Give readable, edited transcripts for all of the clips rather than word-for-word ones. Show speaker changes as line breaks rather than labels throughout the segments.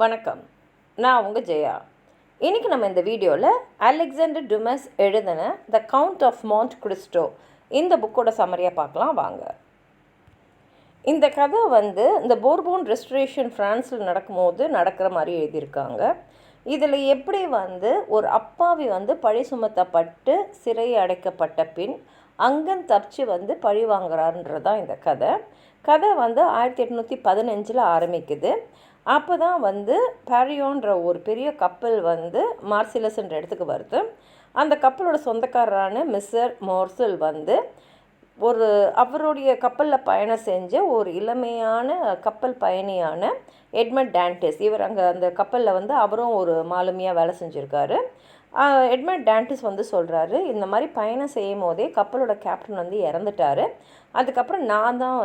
வணக்கம். நான் உங்கள் ஜெயா. இன்றைக்கி நம்ம இந்த வீடியோவில் அலெக்சாண்டர் டுமஸ் எழுதின த கவுண்ட் ஆஃப் மாண்ட் கிறிஸ்டோ இந்த புக்கோட சம்மரியாக பார்க்கலாம் வாங்க. இந்த கதை இந்த போர்போன் ரெஸ்டரேஷன் ஃப்ரான்ஸில் நடக்கும்போது நடக்கிற மாதிரி எழுதியிருக்காங்க. இதில் எப்படி ஒரு அப்பாவி பழி சுமத்தப்பட்டு சிறை அடைக்கப்பட்ட பின் அங்கன் தப்பிச்சு பழி வாங்குறாருன்றது தான் இந்த கதை. 1815 ஆரம்பிக்குது. அப்போ தான் பாரியோன்ற ஒரு பெரிய கப்பல் மார்சிலஸ்ன்ற இடத்துக்கு வருது. அந்த கப்பலோட சொந்தக்காரரான மிஸ்டர் மோர்சல் அவருடைய கப்பலில் பயணம் செஞ்ச ஒரு இளமையான கப்பல் பயணியான எட்மண்ட் டான்டிஸ், இவர் அங்கே அந்த கப்பலில் அவரும் ஒரு மாலுமியாக வேலை செஞ்சுருக்காரு. எட்மண்ட் டான்டிஸ் சொல்கிறாரு, இந்த மாதிரி பயணம் செய்யும் போதே கப்பலோட கேப்டன் இறந்துட்டார். அதுக்கப்புறம் நான் தான்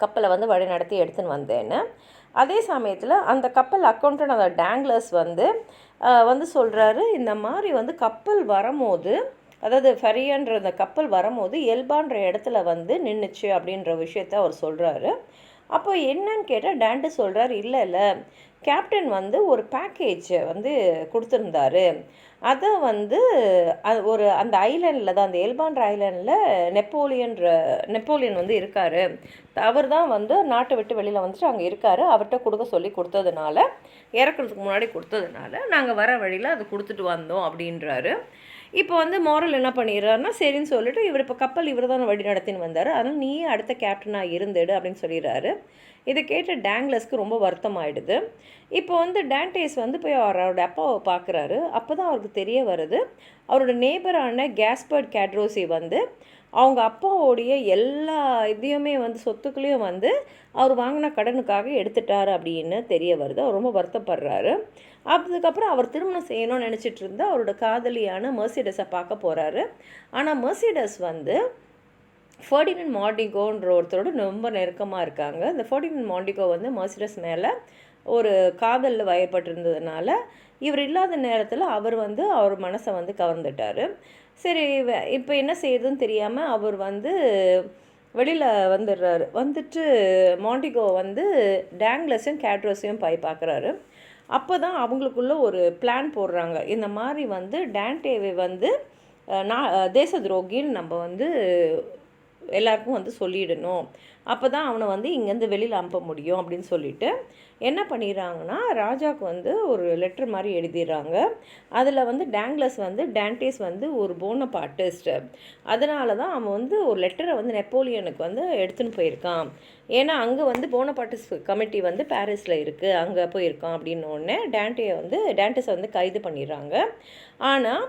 கப்பலை வழி நடத்தி எடுத்துன்னு வந்தேன்னு. அதே சமயத்தில் அந்த கப்பல் அக்கௌண்டன்ட் அந்த டேங்லர்ஸ் சொல்கிறாரு, இந்த மாதிரி கப்பல் வரும்போது, அதாவது ஃபெரியன்ற அந்த கப்பல் வரும்போது எல்பான்ற இடத்துல நின்றுச்சு அப்படின்ற விஷயத்த அவர் சொல்கிறாரு. அப்போ என்னன்னு கேட்டால் டான்டிஸ் சொல்கிறார், இல்லை கேப்டன் ஒரு பேக்கேஜ் கொடுத்துருந்தாரு. அதை ஒரு அந்த ஐலேண்டில் தான், அந்த எல்பான்ற ஐலேண்டில் நெப்போலியன் இருக்கார். அவர் தான் நாட்டை விட்டு வெளியில் அங்கே இருக்கார். அவர்கிட்ட கொடுத்ததுனால, இறக்குறதுக்கு முன்னாடி கொடுத்ததுனால நாங்கள் வர வழியில் அது கொடுத்துட்டு வந்தோம் அப்படின்றாரு. இப்போ மோரல் என்ன பண்ணிடுறாருன்னா, சரின்னு சொல்லிட்டு இவர் இப்போ கப்பல் இவர் தான் வழி நடத்தின்னு வந்தார், அதனால் நீ அடுத்த கேப்டனாக இருந்துடு அப்படின்னு சொல்லிடுறாரு. இதை கேட்ட டேங்லஸ்க்கு ரொம்ப வருத்தம் ஆகிடுது. இப்போ டான்டேஸ் போய் அவரோட அப்பாவை பார்க்குறாரு. அப்போ தான் அவருக்கு தெரிய வருது, அவரோட நேபரான கேஸ்பர்ட் கேட்ரோசி அவங்க அப்பாவோடைய எல்லா இதையுமே சொத்துக்களையும் அவர் வாங்கின கடனுக்காக எடுத்துட்டார் அப்படின்னு தெரிய வருது. அவர் ரொம்ப வருத்தப்படுறாரு. அதுக்கப்புறம் அவர் திருமணம் செய்யணும்னு நினச்சிட்டு இருந்தால் அவரோட காதலியான மெர்சிடஸை பார்க்க போகிறாரு. ஆனால் மெர்சிடஸ் ஃபெர்டினண்ட் மாண்டிகோன்ற ஒருத்தரோட ரொம்ப நெருக்கமாக இருக்காங்க. இந்த ஃபெர்டினண்ட் மாண்டிகோ மெர்சிடஸ் மேலே ஒரு காதலில் வயப்பட்டிருந்ததுனால இவர் இல்லாத நேரத்தில் அவர் அவர் மனசை கவர்ந்துட்டார். சரி, இப்போ என்ன செய்யுதுன்னு தெரியாமல் அவர் வெளியில் வந்துடுறாரு. மாண்டிகோ டேங்லஸையும் கேட்ரோஸையும் பார்க்குறாரு. அப்போ தான் அவங்களுக்குள்ள ஒரு பிளான் போடுறாங்க. இந்த மாதிரி டான்டேவை தேச துரோகின்னு நம்ம எல்லாருக்கும் சொல்லிடணும். அப்போ தான் அவனை இங்கேருந்து வெளியில் அனுப்ப முடியும் அப்படின்னு சொல்லிட்டு என்ன பண்ணிடுறாங்கன்னா, ராஜாவுக்கு ஒரு லெட்டர் மாதிரி எழுதிடுறாங்க. அதில் டேங்லஸ் டான்டேஸ் ஒரு போனபார்ட்டிஸ்ட், அதனால தான் அவன் ஒரு லெட்டரை நெப்போலியனுக்கு எடுத்துன்னு போயிருக்கான். ஏன்னா அங்கே போனபார்ட்டிஸ்ட் கமிட்டி பாரிஸில் இருக்குது, அங்கே போயிருக்கான் அப்படின்னோடனே டான்டேஸை கைது பண்ணிடுறாங்க. ஆனால்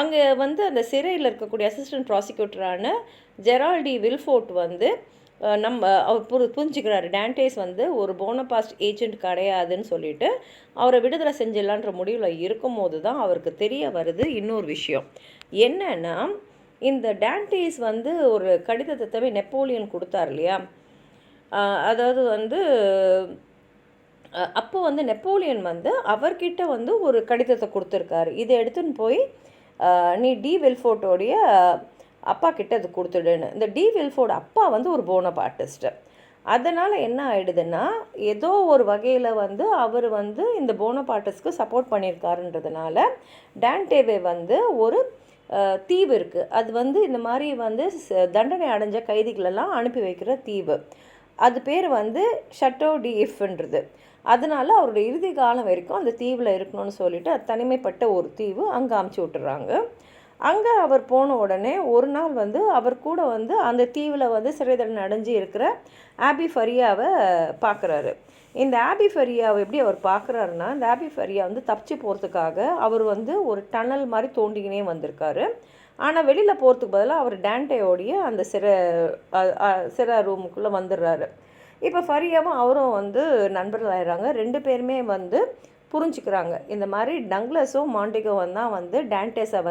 அங்கே அந்த சிறையில் இருக்கக்கூடிய அசிஸ்டன்ட் ப்ராசிக்யூட்டரான ஜெரால்டி வில்ஃபோர்ட் அவர் புரிஞ்சுக்கிறாரு, டான்டேஸ் ஒரு போனபாஸ்ட் ஏஜென்ட் கிடையாதுன்னு சொல்லிட்டு அவரை விடுதலை செஞ்சிடலான்ற முடிவில் இருக்கும்போது தான் அவருக்கு தெரிய வருது இன்னொரு விஷயம். என்னன்னா, இந்த டான்டேஸ் ஒரு கடிதத்தை நெப்போலியன் கொடுத்தார் இல்லையா, அதாவது அப்போ நெப்போலியன் அவர்கிட்ட ஒரு கடிதத்தை கொடுத்துருக்காரு. இதை எடுத்துன்னு போய் நீ டி வில்ஃபோர்ட்டோடைய அப்பா கிட்ட அது கொடுத்துடுன்னு. இந்த டி வில்ஃபோர்ட் அப்பா ஒரு போனபார்ட்டிஸ்ட்டு. அதனால் என்ன ஆகிடுதுன்னா, ஏதோ ஒரு வகையில் அவர் இந்த போனபார்ட்டிஸ்க்கு சப்போர்ட் பண்ணியிருக்காருன்றதுனால டான்டேவே ஒரு தீவு இருக்குது. அது இந்த மாதிரி தண்டனை அடைஞ்ச கைதிகளெல்லாம் அனுப்பி வைக்கிற தீவு. அது பேர் ஷட்டோ டி இஃப்ன்றது. அதனால் அவருடைய இறுதி காலம் வரைக்கும் அந்த தீவில் இருக்கணும்னு சொல்லிட்டு அது தனிமைப்பட்ட ஒரு தீவு, அங்கே அமுச்சு விட்டுறாங்க. அங்கே அவர் போன உடனே ஒரு நாள் அவர் கூட அந்த தீவில் சிறை தண்டனை அடைஞ்சு இருக்கிற ஆபி ஃபரியாவை பார்க்குறாரு. இந்த ஆபி ஃபரியாவை எப்படி அவர் பார்க்குறாருன்னா, இந்த ஆபி ஃபரியா தப்பிச்சு போகிறதுக்காக அவர் ஒரு டனல் மாதிரி தோண்டிக்கினே வந்திருக்காரு. ஆனால் வெளியில் போகிறதுக்கு பதிலாக அவர் டான்டேயோடைய அந்த சிறை ரூமுக்குள்ளே வந்துடுறாரு. இப்போ ஃபரியாவும் அவரும் நண்பர்கள் ஆயிடுறாங்க. ரெண்டு பேருமே புரிஞ்சுக்கிறாங்க, இந்த மாதிரி டங்லஸும் மாண்டிகோவும் தான் டான்டேஸை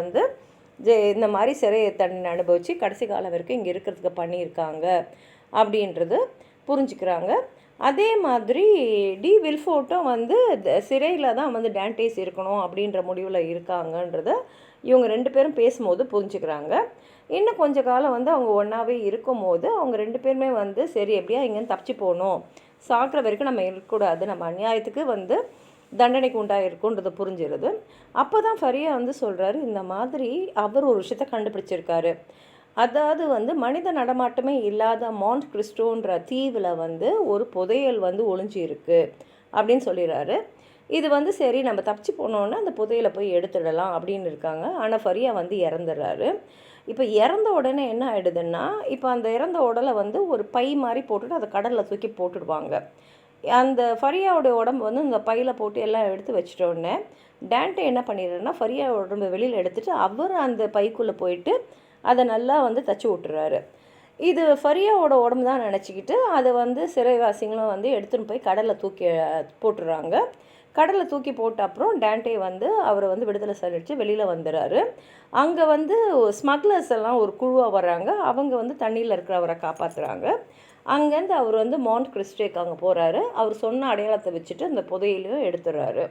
இந்த மாதிரி சிறை தண்டனை அனுபவித்து கடைசி காலம் வரைக்கும் இங்கே இருக்கிறதுக்கு பண்ணியிருக்காங்க அப்படின்றது புரிஞ்சுக்கிறாங்க. அதே மாதிரி டி வில்ஃபோர்ட்டும் சிறையில் தான் டான்டேஸ் இருக்கணும் அப்படின்ற முடிவில் இருக்காங்கன்றத இவங்க ரெண்டு பேரும் பேசும்போது புரிஞ்சுக்கிறாங்க. இன்னும் கொஞ்சம் காலம் அவங்க ஒன்றாவே இருக்கும்போது அவங்க ரெண்டு பேருமே சரி எப்படியா இங்கேருந்து தப்பிச்சு போகணும், சாகிற வரைக்கும் நம்ம இருக்கக்கூடாது, நம்ம அநியாயத்துக்கு வந்து தண்டனைக்கு உண்டாயிருக்குன்றது புரிஞ்சிருது. அப்போ தான் ஃபரியா வந்து சொல்கிறாரு, இந்த மாதிரி அவர் ஒரு விஷயத்தை கண்டுபிடிச்சிருக்காரு. அதாவது வந்து மனித நடமாட்டமே இல்லாத மாண்ட் கிறிஸ்டோன்ற தீவில் வந்து ஒரு புதையல் வந்து ஒளிஞ்சி இருக்குது அப்படின்னு சொல்லிடுறாரு. இது வந்து சரி நம்ம தப்பிச்சு போனோன்னா அந்த புதையலை போய் எடுத்துடலாம் அப்படின்னு இருக்காங்க. ஆனால் ஃபரியா வந்து இறந்துடுறாரு. இப்போ இறந்த உடனே என்ன ஆகிடுதுன்னா, இப்போ அந்த இறந்த உடலை வந்து ஒரு பை மாதிரி போட்டுட்டு அதை கடலில் தூக்கி போட்டுடுவாங்க. அந்த ஃபரியாவுடைய உடம்பு வந்து இந்த பையில் போட்டு எல்லாம் எடுத்து வச்சிட்டோடனே டேண்டே என்ன பண்ணிடுறாருன்னா, ஃபரியா உடம்பை வெளியில் எடுத்துகிட்டு அவர் அந்த பைக்குள்ளே போயிட்டு அதை நல்லா வந்து தச்சு விட்டுறாரு. இது ஃபரியாவோட உடம்பு தான் நினச்சிக்கிட்டு அதை வந்து சிறைவாசிகளும் வந்து எடுத்துன்னு போய் கடலில் தூக்கி போட்டுடுறாங்க. கடலில் தூக்கி போட்ட அப்புறம் டேண்டே வந்து அவரை வந்து விடுதலை சொல்லிடுச்சு வெளியில் வந்துடுறாரு. அங்கே வந்து ஸ்மக்லர்ஸ் எல்லாம் ஒரு குழுவாக வர்றாங்க. அவங்க வந்து தண்ணியில் இருக்கிற அவரை காப்பாற்றுறாங்க. அங்கேருந்து அவர் வந்து மாண்ட் கிறிஸ்டேக்கு அங்கே போகிறாரு. அவர் சொன்ன அடையாளத்தை வச்சுட்டு அந்த புதையிலையும் எடுத்துடுறாரு.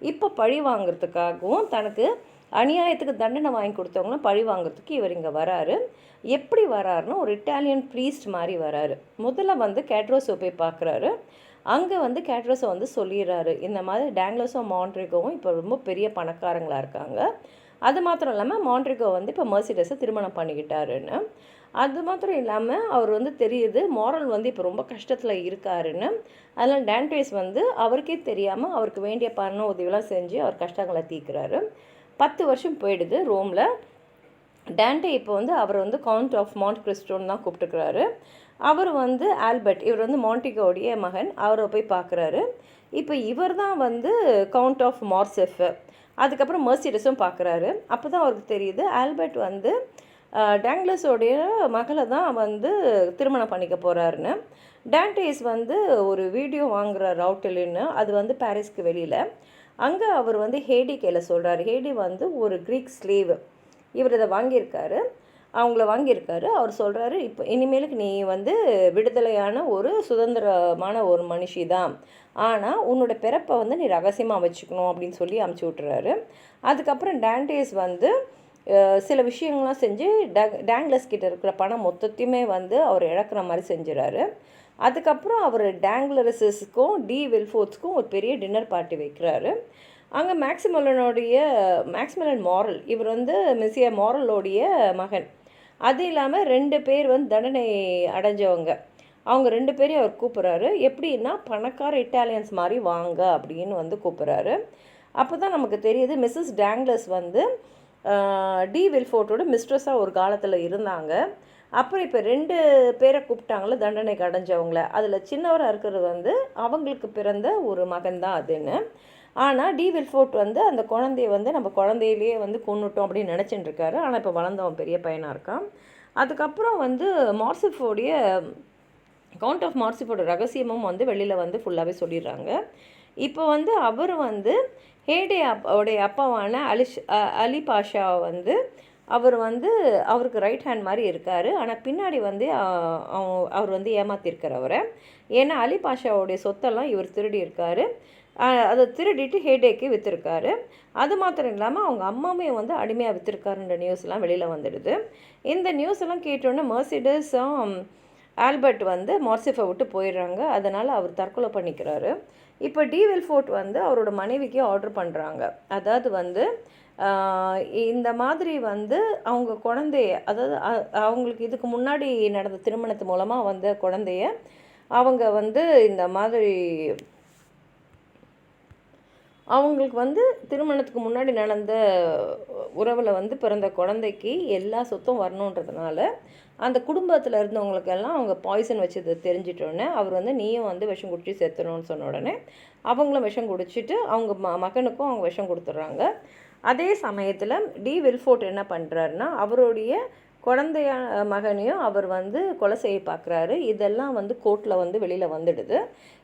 இப்போ பழி வாங்கிறதுக்காகவும் தனக்கு அநியாயத்துக்கு தண்டனை வாங்கி கொடுத்தவங்களும் பழி வாங்கிறதுக்கு இவர் இங்கே வராரு. எப்படி வராருன்னா, ஒரு இட்டாலியன் ப்ரீஸ்ட் மாதிரி வராரு. முதல்ல வந்து கேட்ரோஸை போய் பார்க்குறாரு. அங்கே வந்து கேட்ரோஸை வந்து சொல்லிடுறாரு, இந்த மாதிரி டேங்லஸும் மாண்ட்ரிகோவும் இப்போ ரொம்ப பெரிய பணக்காரங்களாக இருக்காங்க. அது மாத்திரம் இல்லாமல் மாண்ட்ரிகோ வந்து இப்போ மெர்சிடஸை திருமணம் பண்ணிக்கிட்டாருன்னு. அது மாத்திரம் இல்லாமல் அவர் வந்து தெரியுது மாரல் வந்து இப்போ ரொம்ப கஷ்டத்தில் இருக்காருன்னு. அதனால் டேண்டேஸ் வந்து அவருக்கே தெரியாமல் அவருக்கு வேண்டிய பண உதவியெல்லாம் செஞ்சு அவர் கஷ்டங்களை தீர்க்குறாரு. 10 வருஷம் போயிடுது ரோமில். டேண்டே இப்போ வந்து அவர் வந்து கவுண்ட் ஆஃப் மாண்ட் கிறிஸ்டோன்னு தான் கூப்பிட்டுக்கிறாரு. அவர் வந்து ஆல்பர்ட், இவர் வந்து மாண்டிகோடைய மகன், அவரை போய் பார்க்குறாரு. இப்போ இவர் தான் வந்து கவுண்ட் ஆஃப் மார்செஃப். அதுக்கப்புறம் மெர்சிடஸும் பார்க்குறாரு. அப்போ தான் அவருக்கு தெரியுது ஆல்பர்ட் வந்து டேங்லஸோடைய மகளை தான் வந்து திருமணம் பண்ணிக்க போகிறாருன்னு. டேண்டேஸ் வந்து ஒரு வீடியோ வாங்குகிறார் ரவுட்டலின்னு, அது வந்து பாரிஸ்க்கு வெளியில். அங்கே அவர் வந்து ஹேடி கையில் சொல்கிறாரு. ஹேடி வந்து ஒரு க்ரீக் ஸ்லேவ், இவர் இதை வாங்கியிருக்காரு, அவங்கள வாங்கியிருக்காரு. அவர் சொல்கிறாரு, இப்போ இனிமேலுக்கு நீ வந்து விடுதலையான ஒரு சுதந்திரமான ஒரு மனுஷி தான், ஆனால் உன்னோட பிறப்பை வந்து நீ ரகசியமாக வச்சுக்கணும் அப்படின்னு சொல்லி அமுச்சு விட்டுறாரு. அதுக்கப்புறம் டேண்டேஸ் வந்து சில விஷயங்கள்லாம் செஞ்சு டேங்லஸ் கிட்ட இருக்கிற பணம் மொத்தத்தையுமே வந்து அவர் இழக்கிற மாதிரி செஞ்சுறாரு. அதுக்கப்புறம் அவர் டேங்லரஸஸ்க்கும் டி வில்ஃபோர்ட்ஸ்க்கும் ஒரு பெரிய டின்னர் பார்ட்டி வைக்கிறாரு. அங்கே மேக்ஸ்மிலன் மாரல், இவர் வந்து மெஸ்ஸியா மாரலோடைய மகன். அது இல்லாமல் 2 பேர் வந்து தண்டனை அடைஞ்சவங்க, அவங்க 2 பேரையும் அவர் கூப்பிட்றாரு. எப்படின்னா பணக்கார இட்டாலியன்ஸ் மாதிரி வாங்க அப்படின்னு வந்து கூப்பிட்றாரு. அப்போ தான் நமக்கு தெரியுது மிஸ்ஸஸ் டேங்லஸ் வந்து டி வில்ஃபோர்ட்டோட மிஸ்ட்ரஸாக ஒரு காலத்தில் இருந்தாங்க. அப்புறம் இப்போ 2 பேரை கூப்பிட்டாங்களே தண்டனைக்கு அடைஞ்சவங்கள, அதில் சின்னவராக இருக்கிறது வந்து அவங்களுக்கு பிறந்த ஒரு மகன் தான் அதுன்னு. ஆனால் டி வில்ஃபோர்ட் வந்து அந்த குழந்தைய வந்து நம்ம குழந்தையிலேயே வந்து கொன்னுட்டோம் அப்படின்னு நினச்சிட்டு இருக்காரு. ஆனால் இப்போ வளர்ந்தவன் பெரிய பையனாக இருக்கான். அதுக்கப்புறம் வந்து மார்சிஃபோடைய கவுண்ட் ஆஃப் மார்சிஃபோட ரகசியமும் வந்து வெளியில் வந்து ஃபுல்லாகவே சொல்லிடுறாங்க. இப்போ வந்து அவர் வந்து ஹேடே உடைய அப்பாவான அலி பாஷா வந்து அவர் வந்து அவருக்கு ரைட் ஹேண்ட் மாதிரி இருக்கார். ஆனால் பின்னாடி வந்து அவர் வந்து ஏமாற்றிருக்கார் அவரை. ஏன்னா அலி பாஷாவுடைய சொத்தெல்லாம் இவர் திருடி இருக்கார். அதை திருடிட்டு ஹேடேக்கு விற்றுருக்காரு. அது மாத்திரம் இல்லாமல் அவங்க அம்மாவே வந்து அடிமையாக விற்றுருக்காருன்ற நியூஸ்லாம் வெளியில் வந்துடுது. இந்த நியூஸ் எல்லாம் கேட்டோன்னே மெர்சிடஸும் ஆல்பர்ட் வந்து மார்சிஃபை விட்டு போயிடுறாங்க. அதனால் அவர் தற்கொலை பண்ணிக்கிறாரு. இப்போ டி வில்ஃபோர்ட் வந்து அவரோட மனைவிக்கு ஆர்டர் பண்ணுறாங்க. அதாவது வந்து இந்த மாதிரி வந்து அவங்க குழந்தைய, அதாவது அவங்களுக்கு இதுக்கு முன்னாடி நடந்த திருமணத்து மூலமாக வந்த குழந்தைய அவங்க வந்து இந்த மாதிரி அவங்களுக்கு வந்து திருமணத்துக்கு முன்னாடி நடந்த உறவில் வந்து பிறந்த குழந்தைக்கு எல்லா சொத்தும் வரணுன்றதுனால அந்த குடும்பத்தில் இருந்தவங்களுக்கெல்லாம் அவங்க பாய்சன் வச்சது தெரிஞ்சிட்டோன்னே அவர் வந்து நீயும் வந்து விஷம் குடிச்சு செத்துணும்னு சொன்ன உடனே அவங்களும் விஷம் குடிச்சிட்டு அவங்க மகனுக்கும் அவங்க விஷம் கொடுத்துட்றாங்க. அதே சமயத்தில் டி வில்ஃபோர்ட் என்ன பண்ணுறாருன்னா அவருடைய குழந்தைய மகனையும் அவர் வந்து கொலை செய்ய பார்க்குறாரு. இதெல்லாம் வந்து கோர்ட்டில் வந்து வெளியில் வந்துடுது.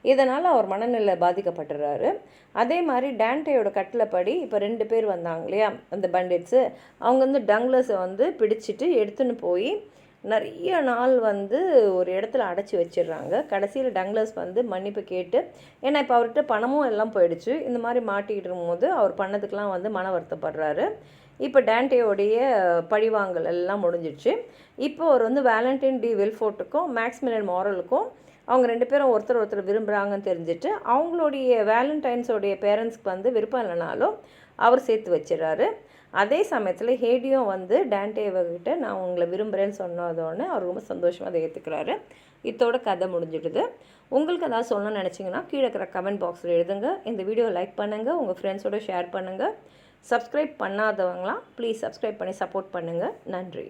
இதனால் அவர் மனநிலை பாதிக்கப்பட்டுறாரு. அதே மாதிரி டேண்டேயோட கட்டளைப்படி இப்போ 2 பேர் வந்தாங்க இல்லையா அந்த பண்டிட்ஸு, அவங்க வந்து டங்லஸை வந்து பிடிச்சிட்டு எடுத்துன்னு போய் நிறைய நாள் வந்து ஒரு இடத்துல அடைச்சி வச்சிடுறாங்க. கடைசியில் டங்லஸ் வந்து மன்னிப்பு கேட்டு, ஏன்னா இப்போ அவர்கிட்ட பணமும் எல்லாம் போயிடுச்சு, இந்த மாதிரி மாட்டிக்கிட்டு இருக்கும்போது அவர் பண்ணதுக்கெலாம் வந்து மன வருத்தப்படுறாரு. இப்போ டேண்டேயோடைய பழிவாங்கல் எல்லாம் முடிஞ்சிடுச்சு. இப்போ அவர் வந்து வேலண்டைன் டி வில்ஃபோர்ட்டுக்கும் மேக்ஸ்மிலன் மாரலுக்கும் அவங்க 2 பேரும் ஒருத்தர் விரும்புகிறாங்கன்னு தெரிஞ்சுட்டு அவங்களுடைய வேலண்டைன்ஸோடைய பேரண்ட்ஸ்க்கு வந்து விருப்பம் இல்லைனாலும் அவர் சேர்த்து வச்சிடறாரு. அதே சமயத்தில் ஹேடியும் வந்து டான்டேவர்கிட்ட நான் உங்களை விரும்புகிறேன்னு சொன்னதோடனே அவர் ரொம்ப சந்தோஷமாக அதை ஏற்றுக்கிறாரு. இதோட கதை முடிஞ்சிடுது. உங்களுக்கு ஏதாவது சொல்லணும்னு நினச்சிங்கன்னா கீழே இருக்கிற கமெண்ட் பாக்ஸில் எழுதுங்க. இந்த வீடியோ லைக் பண்ணுங்கள், உங்கள் ஃப்ரெண்ட்ஸோடு ஷேர் பண்ணுங்கள். சப்ஸ்கிரைப் பண்ணாதவங்களாம் ப்ளீஸ் சப்ஸ்கிரைப் பண்ணி சப்போர்ட் பண்ணுங்கள். நன்றி.